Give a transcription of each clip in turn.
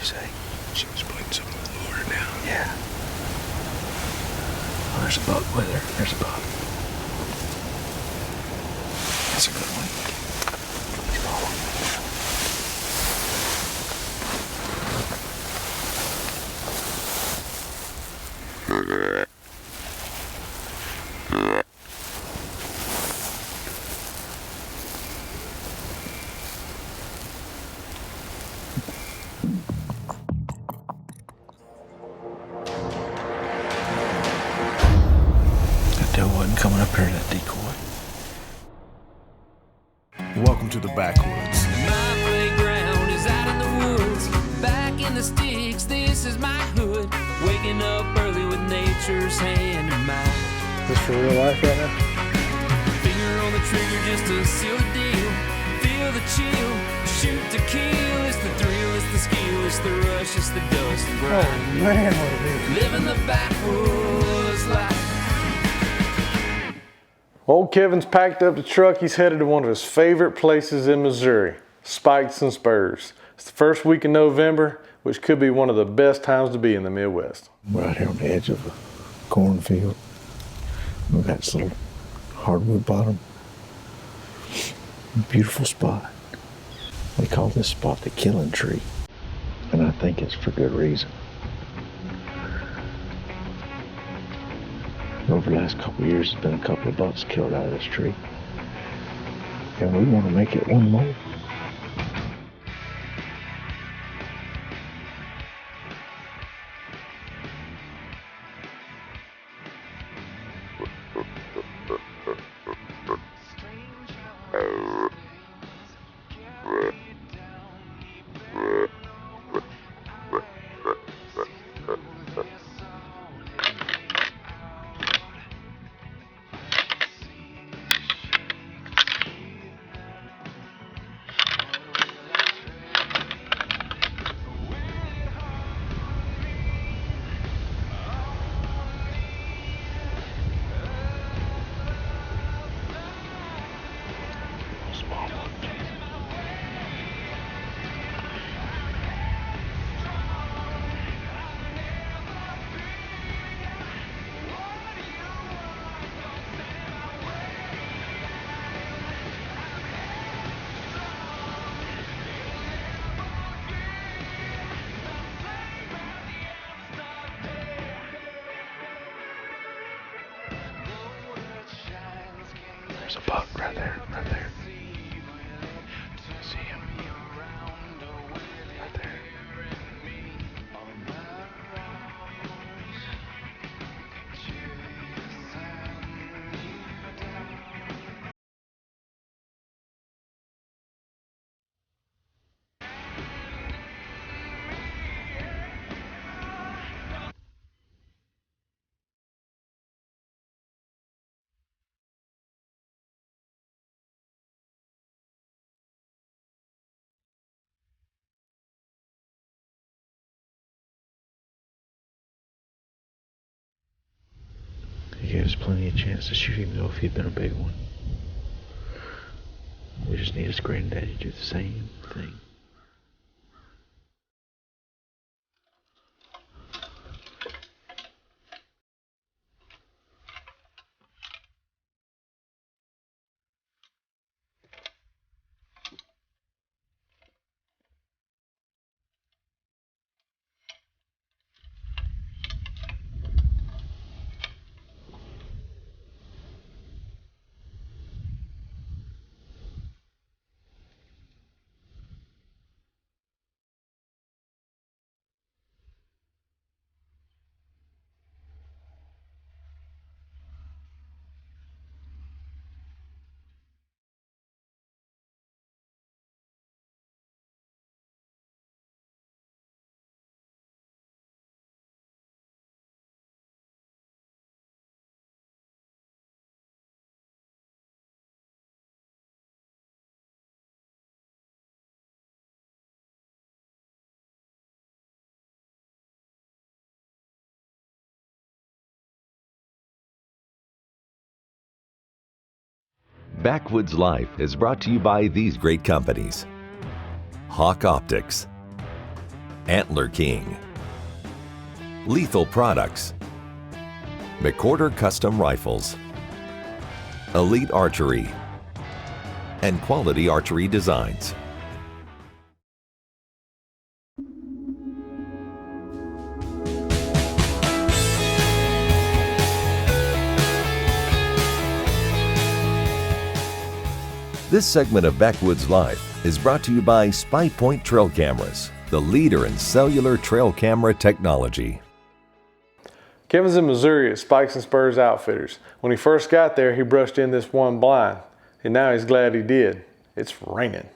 say? She was putting something in the water now. Yeah. Oh, there's a buck with her. There's a buck. That's a good one. He's falling. That doe wasn't coming up here to that decoy. Welcome to the Backwoods. My playground is out in the woods, back in the sticks, this is my hood. Waking up early with nature's hand in mine. This for real life right now? Finger on the trigger just to seal the deal. Feel the chill, shoot to kill. It's the thrill, it's the skill, it's the rush, it's the dust and grind. Oh man, what a view. Living the backwoods life. Old Kevin's packed up the truck. He's headed to one of his favorite places in Missouri, Spikes N Spurs. It's the first week in November, which could be one of the best times to be in the Midwest. We're out here on the edge of a cornfield. We've got this little hardwood bottom. Beautiful spot. We call this spot the killing tree. And I think it's for good reason. Over the last couple of years, there's been a couple of bucks killed out of this tree. And we want to make it one more. There's a buck right there, right there. See him? Right there. He gave us plenty of chance to shoot him though if he'd been a big one. We just need his granddaddy to do the same thing. Backwoods Life is brought to you by these great companies: Hawk Optics, Antler King, Lethal Products, McCorder Custom Rifles, Elite Archery, and Quality Archery Designs. This segment of Backwoods Life is brought to you by Spy Point Trail Cameras, the leader in cellular trail camera technology. Kevin's in Missouri at Spikes N Spurs Outfitters. When he first got there, he brushed in this one blind, and now he's glad he did. It's raining.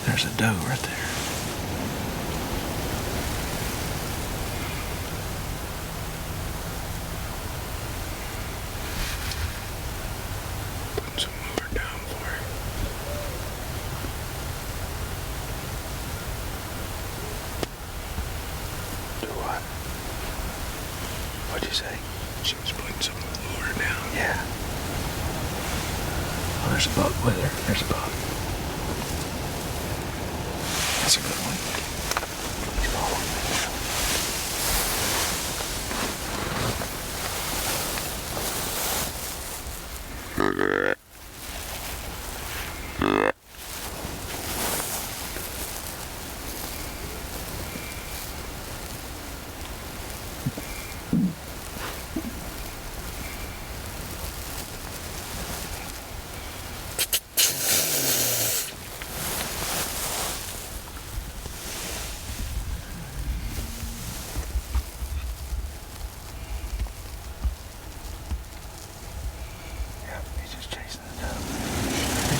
There's a doe right there. Put some mover down for her. Do what? What'd you say? She was putting some mover down. Yeah. Oh, there's a buck with her. There's a buck. That's a good one. He's following me.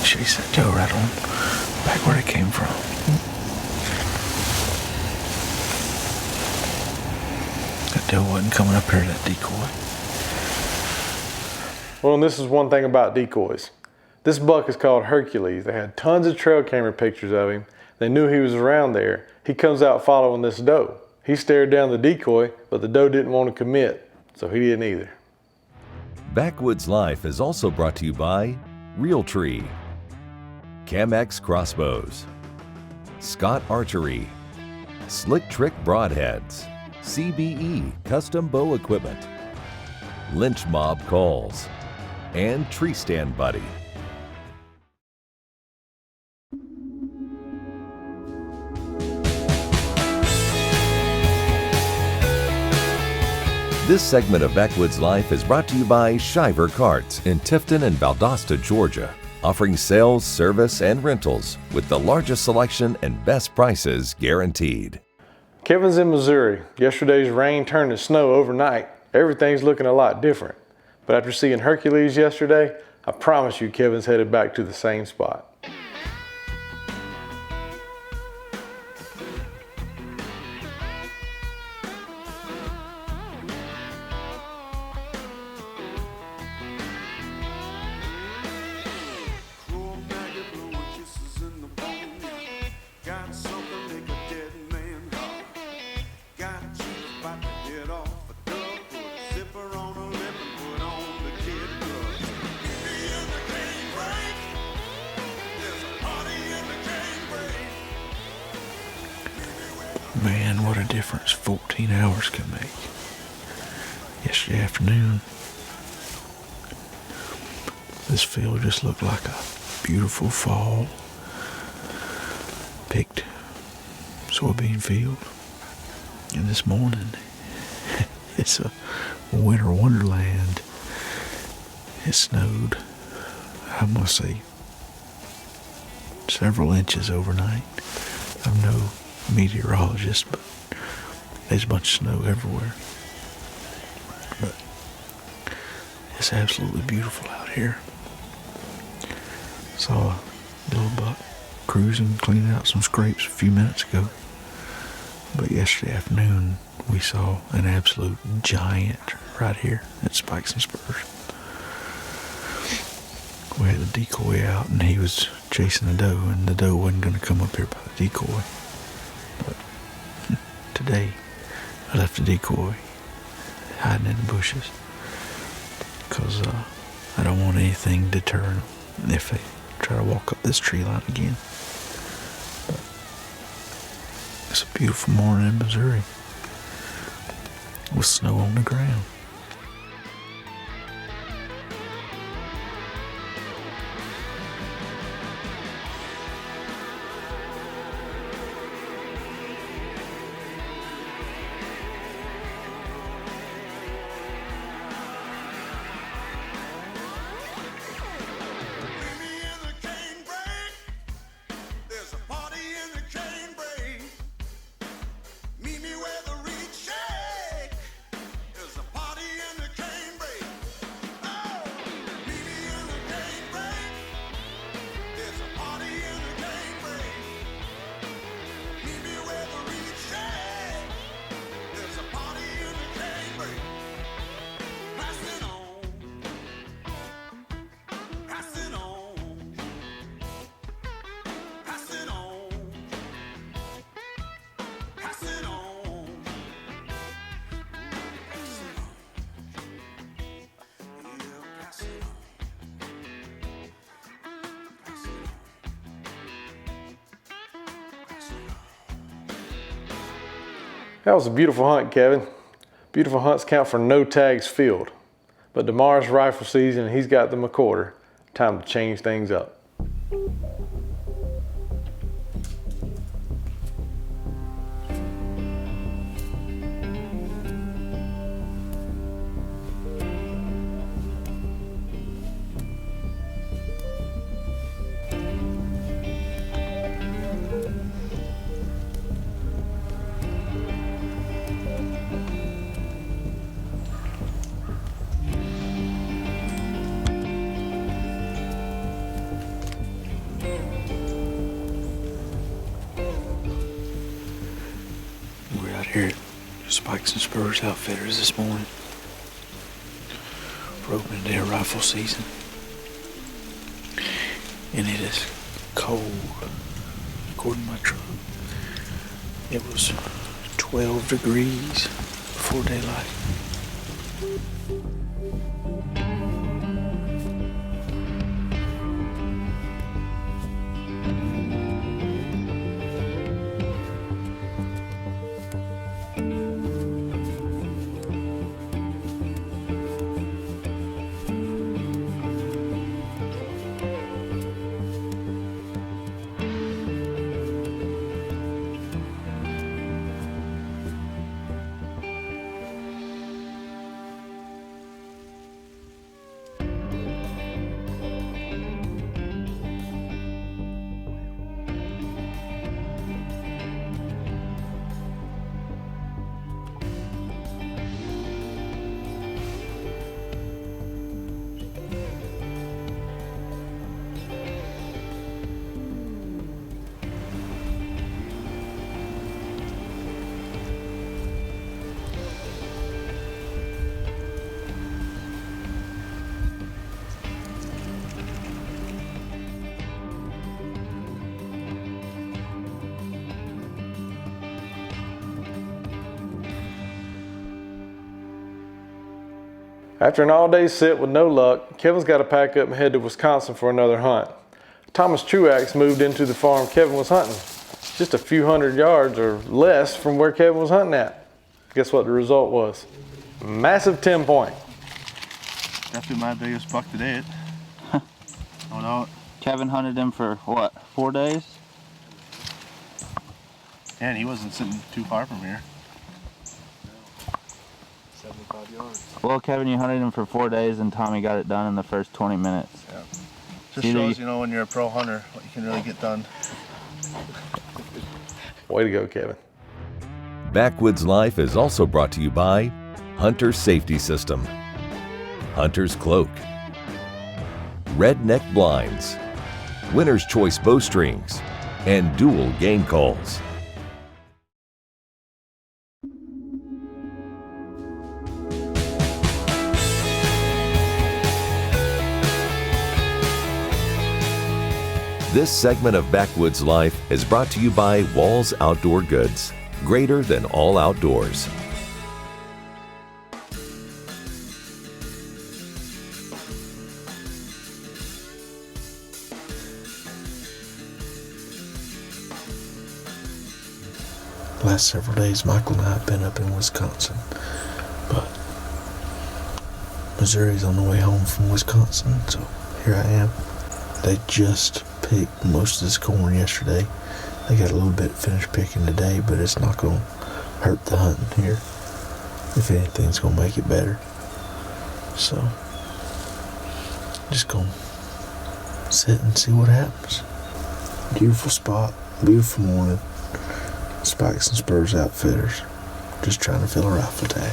Chase that doe right on back where it came from. That doe wasn't coming up here to that decoy. Well, and this is one thing about decoys. This buck is called Hercules. They had tons of trail camera pictures of him. They knew he was around there. He comes out following this doe. He stared down the decoy, but the doe didn't want to commit, so he didn't either. Backwoods Life is also brought to you by Realtree, Chemex Crossbows, Scott Archery, Slick Trick Broadheads, CBE Custom Bow Equipment, Lynch Mob Calls, and Tree Stand Buddy. This segment of Backwoods Life is brought to you by Shiver Carts in Tifton and Valdosta, Georgia, offering sales, service, and rentals with the largest selection and best prices guaranteed. Kevin's in Missouri. Yesterday's rain turned to snow overnight. Everything's looking a lot different. But after seeing Hercules yesterday, I promise you Kevin's headed back to the same spot. Man, what a difference 14 hours can make. Yesterday afternoon, this field just looked like a beautiful fall picked soybean field. And this morning, it's a winter wonderland. It snowed, I'm gonna say, several inches overnight. I'm no meteorologist, but there's a bunch of snow everywhere. But it's absolutely beautiful out here. Saw a little buck cruising, cleaning out some scrapes a few minutes ago. But yesterday afternoon, we saw an absolute giant right here at Spikes N Spurs. We had the decoy out, and he was chasing the doe, and the doe wasn't going to come up here by the decoy. But today, I left the decoy hiding in the bushes because I don't want anything deterring them if they try to walk up this tree line again. But it's a beautiful morning in Missouri with snow on the ground. That was a beautiful hunt, Kevin. Beautiful hunts count for no tags filled. But tomorrow's rifle season and he's got the McCorder. Time to change things up. Here at Spikes N Spurs Outfitters this morning for opening day of rifle season, and it is cold. According to my truck, it was 12 degrees before daylight. After an all-day sit with no luck, Kevin's got to pack up and head to Wisconsin for another hunt. Thomas Truax moved into the farm Kevin was hunting, just a few hundred yards or less from where Kevin was hunting at. Guess what the result was? Massive 10-point. Definitely my biggest buck to date. No doubt. Kevin hunted him for what, 4 days? Yeah, and he wasn't sitting too far from here. 75 5 yards. Well, Kevin, you hunted him for 4 days, and Tommy got it done in the first 20 minutes. Yeah. Just shows, you know, when you're a pro hunter, what you can really get done. Way to go, Kevin. Backwoods Life is also brought to you by Hunter Safety System, Hunter's Cloak, Redneck Blinds, Winner's Choice Bowstrings, and Dual Game Calls. This segment of Backwoods Life is brought to you by Walls Outdoor Goods, greater than all outdoors. Last several days, Michael and I have been up in Wisconsin, but Missouri's on the way home from Wisconsin, so here I am. They just picked most of this corn yesterday. They got a little bit finished picking today, but it's not going to hurt the hunting here. If anything, it's going to make it better. So, just going to sit and see what happens. Beautiful spot, beautiful morning. Spikes and Spurs outfitters. Just trying to fill a rifle tag.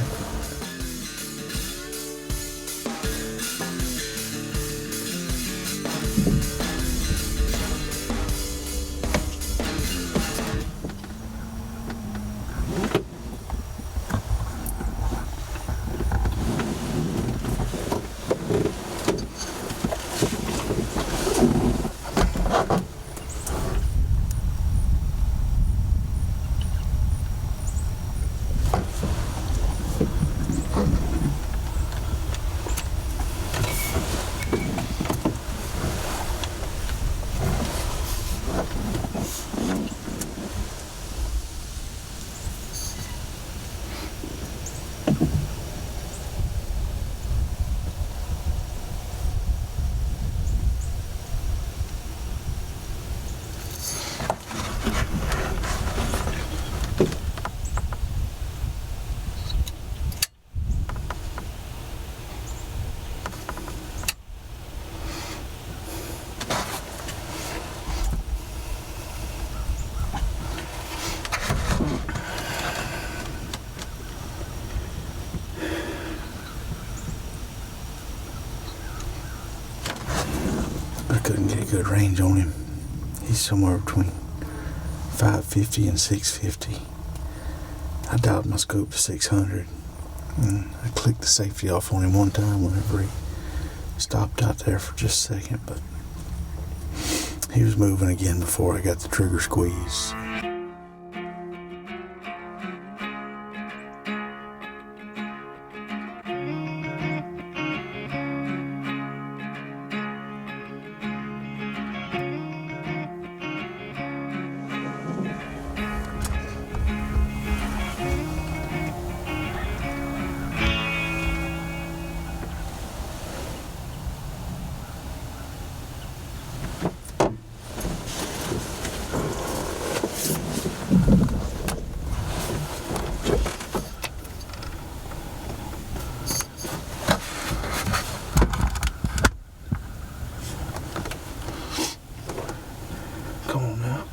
Couldn't get a good range on him. He's somewhere between 550 and 650. I dialed my scope to 600, and I clicked the safety off on him one time whenever he stopped out there for just a second, but he was moving again before I got the trigger squeezed. Come on now.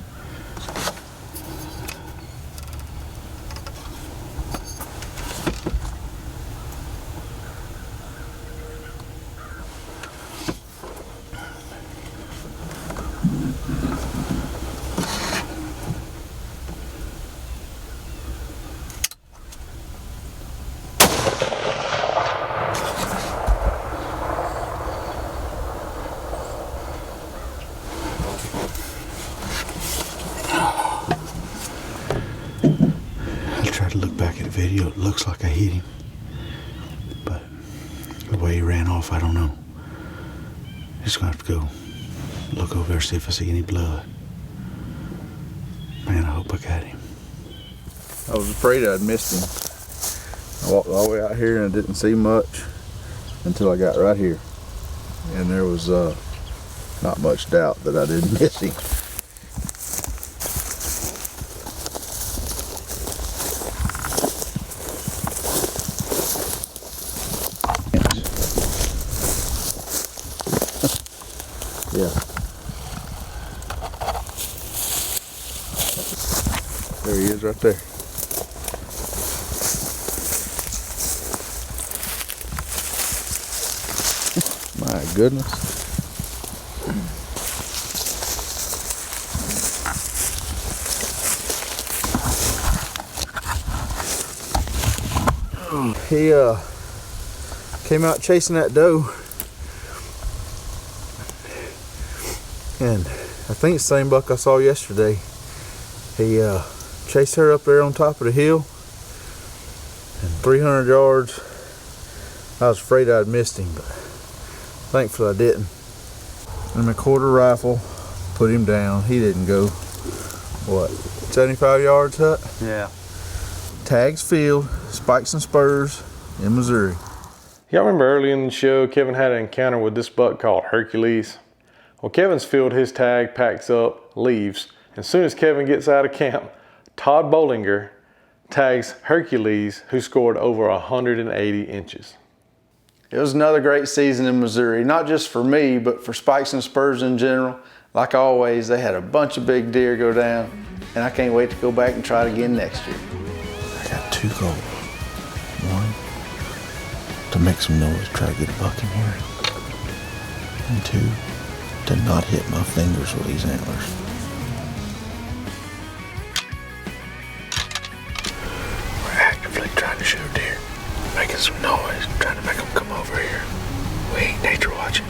Look back at the video, it looks like I hit him, but the way he ran off, I don't know. Just gonna have to go look over there, see if I see any blood. Man, I hope I got him. I was afraid I'd missed him. I walked all the way out here and I didn't see much until I got right here. And there was not much doubt that I didn't miss him. Yeah. There he is right there. My goodness. He came out chasing that doe, and I think it's the same buck I saw yesterday. He chased her up there on top of the hill, and 300 yards. I was afraid I'd missed him, but thankfully I didn't. And my quarter rifle put him down. He didn't go, what, 75 yards, Hut? Yeah. Tags Field, Spikes and Spurs in Missouri. Y'all remember early in the show, Kevin had an encounter with this buck called Hercules? Well, Kevin's filled his tag, packs up, leaves. As soon as Kevin gets out of camp, Todd Bollinger tags Hercules, who scored over 180 inches. It was another great season in Missouri, not just for me, but for Spikes and Spurs in general. Like always, they had a bunch of big deer go down, and I can't wait to go back and try it again next year. I got 2 goals. 1, to make some noise, try to get a buck in here. And 2, to not hit my fingers with these antlers. We're actively trying to shoot deer, making some noise, trying to make them come over here. We ain't nature watching.